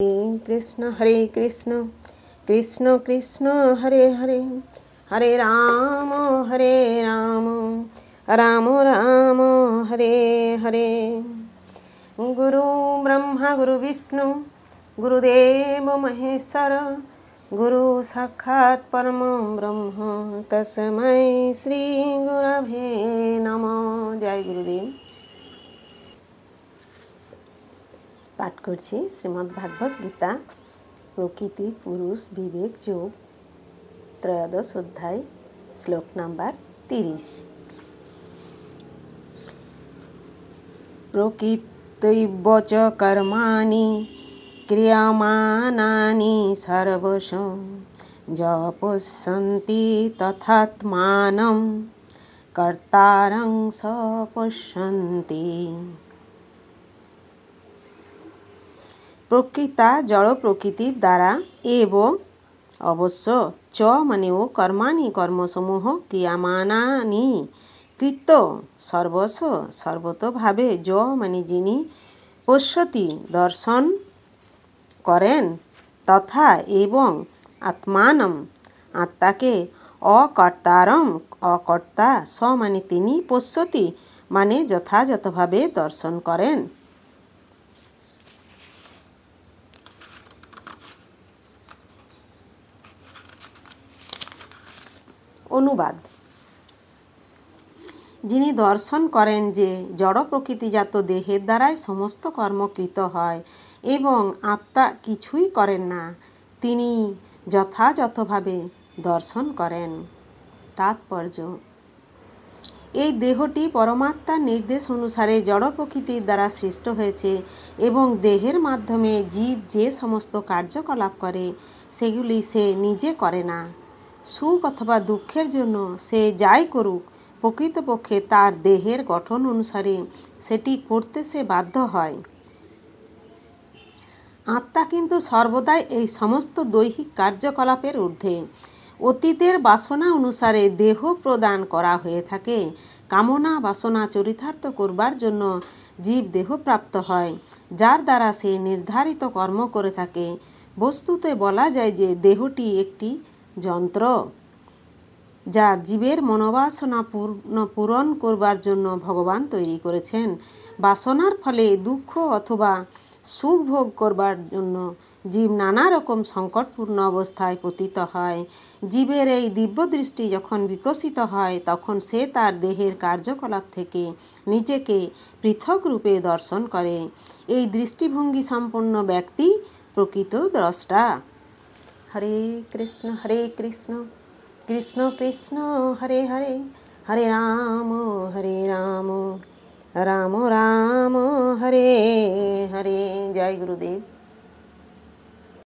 कृष्ण कृष्ण कृष्ण हरे हरे हरे राम राम राम हरे हरे। गुरु ब्रह्मा गुरु विष्णु गुरुदेव महेश्वर गुरु साक्षात् परम ब्रह्म तस्मै श्री गुरवे नमः। जय गुरुदेव। पाठ करছি শ্রীমদ্ ভাগবত গীতা প্রকৃতি পুরুষ বিবেক যোগ ত্রয়োদশ অধ্যায় শ্লোক নাম্বার 30। প্রকৃতৈব চ কর্মাণি ক্রিয়মাণানি সর্বশ যপশ্যন্তি তথাত্মানং কর্তারং স পশ্যন্তি। প্রকৃতা জড় প্রকৃতির দ্বারা এবং অবশ্য চ মানে ও কর্মাণি কর্মসমূহ ক্রিয়ামানানি কৃত সর্বস্ব সর্বতভাবে য মানে যিনি পশ্যতি দর্শন করেন তথা এবং আত্মানম আত্মাকে অকর্তারম অকর্তা স মানে তিনি পশ্যতি মানে যথাযথভাবে দর্শন করেন। অনুবাদ। যিনি দর্শন করেন যে জড় প্রকৃতিজাত দেহের দ্বারাই সমস্ত কর্মকৃত হয় এবং আত্মা কিছুই করেন না, তিনি যথাযথভাবে দর্শন করেন। তাৎপর্য: এই দেহটি পরমাত্মার নির্দেশ অনুসারে জড় প্রকৃতির দ্বারা সৃষ্ট হয়েছে এবং দেহের মাধ্যমে জীব যে সমস্ত কার্যকলাপ করে সেগুলি সে নিজে করে না। সুখ অথবা দুঃখের জন্য সে যাই করুক, প্রকৃতপক্ষে তার দেহের গঠন অনুসারে সেটি করতে সে বাধ্য হয়। আত্মা কিন্তু সর্বদাই এই সমস্ত দৈহিক কার্যকলাপের ঊর্ধ্বে। অতীতের বাসনা অনুসারে দেহ প্রদান করা হয়ে থাকে। কামনা বাসনা চরিতার্থ করবার জন্য জীব দেহপ্রাপ্ত হয়, যার দ্বারা সে নির্ধারিত কর্ম করে থাকে। বস্তুতে বলা যায় যে দেহটি একটি যন্ত্র যা জীবের মনোবাসনা পূরণ করবার জন্য ভগবান তৈরি করেছেন। বাসনার ফলে দুঃখ অথবা সুখ ভোগ করবার জন্য জীব নানা রকম সংকটপূর্ণ অবস্থায় পতিত হয়। জীবের এই দিব্য দৃষ্টি যখন বিকশিত হয় তখন সে তার দেহের কার্যকলাপ থেকে নিজেকে পৃথক রূপে দর্শন করে। এই দৃষ্টিভঙ্গি সম্পন্ন ব্যক্তি প্রকৃত দ্রষ্টা। হরে কৃষ্ণ কৃষ্ণ কৃষ্ণ হরে হরে হরে রাম রাম রাম হরে হরে। জয় গুরুদেব।